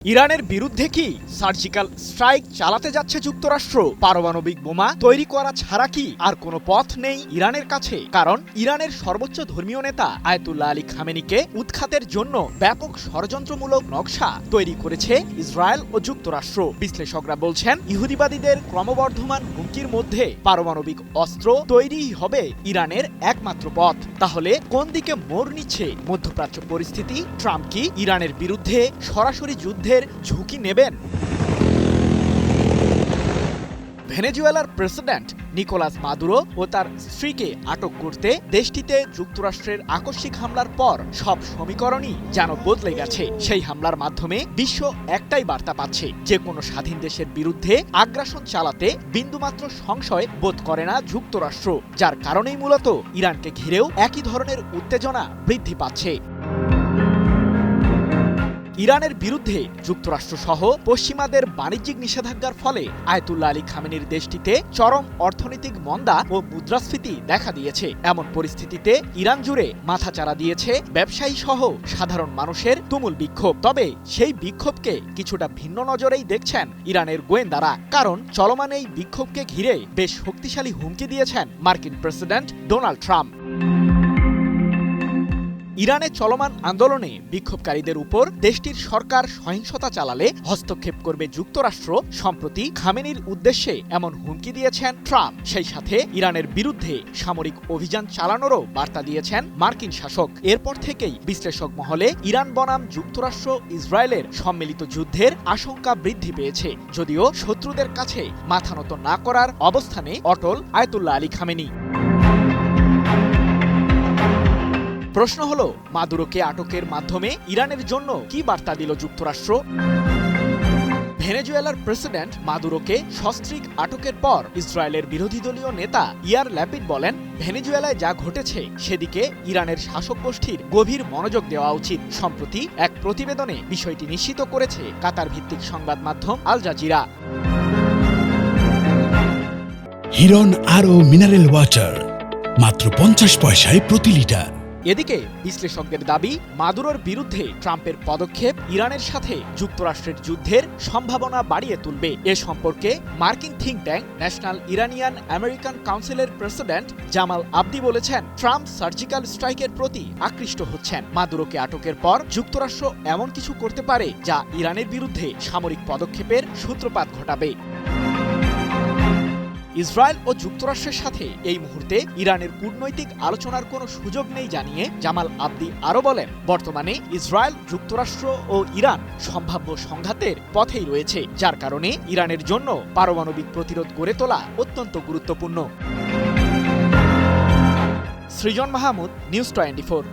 ইরানের বিরুদ্ধে কি সার্জিক্যাল স্ট্রাইক চালাতে যাচ্ছে যুক্তরাষ্ট্র? পারমাণবিক বোমা তৈরি করা ছাড়া কি আর কোনো পথ নেই ইরানের কাছে? কারণ ইরানের সর্বোচ্চ ধর্মীয় নেতা আয়াতুল্লাহ আলী খামেনিকে উৎখাতের জন্য ব্যাপক ষড়যন্ত্রমূলক নকশা তৈরি করেছে ইসরায়েল ও যুক্তরাষ্ট্র। বিশ্লেষকরা বলছেন, ইহুদিবাদীদের ক্রমবর্ধমান হুমকির মধ্যে পারমাণবিক অস্ত্র তৈরিই হবে ইরানের একমাত্র পথ। তাহলে কোন দিকে মোড় নিচ্ছে মধ্যপ্রাচ্য পরিস্থিতি? ট্রাম্প কি ইরানের বিরুদ্ধে সরাসরি যুদ্ধের ঝুঁকি নেবেন? ভেনেজুয়েলার প্রেসিডেন্ট নিকোলাস মাদুরো ও তার স্ত্রীকে আটক করতে দেশটিতে যুক্তরাষ্ট্রের আকস্মিক হামলার পর সব সমীকরণই যেন বদলে গেছে। সেই হামলার মাধ্যমে বিশ্ব একটাই বার্তা পাচ্ছে, যে কোনো স্বাধীন দেশের বিরুদ্ধে আগ্রাসন চালাতে বিন্দুমাত্র সংশয় বোধ করে না যুক্তরাষ্ট্র, যার কারণেই মূলত ইরানকে ঘিরেও একই ধরনের উত্তেজনা বৃদ্ধি পাচ্ছে। ইরানের বিরুদ্ধে যুক্তরাষ্ট্র সহ পশ্চিমাদের বাণিজ্যিক নিষেধাজ্ঞার ফলে আয়াতুল্লাহ আলী খামেনির দেশটিতে চরম অর্থনৈতিক মন্দা ও মুদ্রাস্ফীতি দেখা দিয়েছে। এমন পরিস্থিতিতে ইরান জুড়ে মাথাচাড়া দিয়েছে ব্যবসায়ী সহ সাধারণ মানুষের তুমুল বিক্ষোভ। তবে সেই বিক্ষোভকে কিছুটা ভিন্ন নজরেই দেখছেন ইরানের গোয়েন্দারা, কারণ চলমান এই বিক্ষোভকে ঘিরে বেশ শক্তিশালী হুমকি দিয়েছেন মার্কিন প্রেসিডেন্ট ডোনাল্ড ট্রাম্প। ইরানে চলমান আন্দোলনে বিক্ষোভকারীদের উপর দেশটির সরকার সহিংসতা চালালে হস্তক্ষেপ করবে যুক্তরাষ্ট্র। সম্প্রতি খামেনির উদ্দেশ্যে এমন হুমকি দিয়েছেন ট্রাম্প। সেই সাথে ইরানের বিরুদ্ধে সামরিক অভিযান চালানোরও বার্তা দিয়েছেন মার্কিন শাসক। এরপর থেকেই বিশ্লেষক মহলে ইরান বনাম যুক্তরাষ্ট্র ইসরায়েলের সম্মিলিত যুদ্ধের আশঙ্কা বৃদ্ধি পেয়েছে, যদিও শত্রুদের কাছে মাথা নত না করার অবস্থানে অটল আয়াতুল্লাহ আলী খামেনি। প্রশ্ন হলো, মাদুরোকে আটকের মাধ্যমে ইরানের জন্য কি বার্তা দিল যুক্তরাষ্ট্র? ভেনেজুয়েলার প্রেসিডেন্ট মাদুরোকে সস্ত্রীক আটকের পর ইসরায়েলের বিরোধী দলীয় নেতা ইয়ার ল্যাপিড বলেন, ভেনেজুয়েলায় যা ঘটেছে সেদিকে ইরানের শাসক গোষ্ঠীর গভীর মনোযোগ দেওয়া উচিত। সম্প্রতি এক প্রতিবেদনে বিষয়টি নিশ্চিত করেছে কাতার ভিত্তিক সংবাদ মাধ্যম আল জাজিরা। হিরন আরও মিনারেল ওয়াটার মাত্র 50 পয়সায় প্রতি লিটার। এদিকে বিশ্লেষকদের দাবি, মাদুরোর বিরুদ্ধে ট্রাম্পের পদক্ষেপ ইরানের সাথে যুক্তরাষ্ট্রের যুদ্ধের সম্ভাবনা বাড়িয়ে তুলবে। এ সম্পর্কে মার্কিন think tank national Iranian American কাউন্সিলের প্রেসিডেন্ট জামাল আবদি বলেছেন, ট্রাম্প সার্জিক্যাল স্ট্রাইকের প্রতি আকৃষ্ট হচ্ছেন। মাদুরোকে আটকের পর যুক্তরাষ্ট্র এমন কিছু করতে পারে যা ইরানের বিরুদ্ধে সামরিক পদক্ষেপের সূত্রপাত ঘটাবে। ইসরায়েল ও যুক্তরাষ্ট্রের সাথে এই মুহূর্তে ইরানের কূটনৈতিক আলোচনার কোনো সুযোগ নেই জানিয়ে জামাল আবদি আরও বলেন, বর্তমানে ইসরায়েল, যুক্তরাষ্ট্র ও ইরান সম্ভাব্য সংঘাতের পথেই রয়েছে, যার কারণে ইরানের জন্য পারমাণবিক প্রতিরোধ গড়ে তোলা অত্যন্ত গুরুত্বপূর্ণ। সৃজন মাহমুদ, নিউজ 24।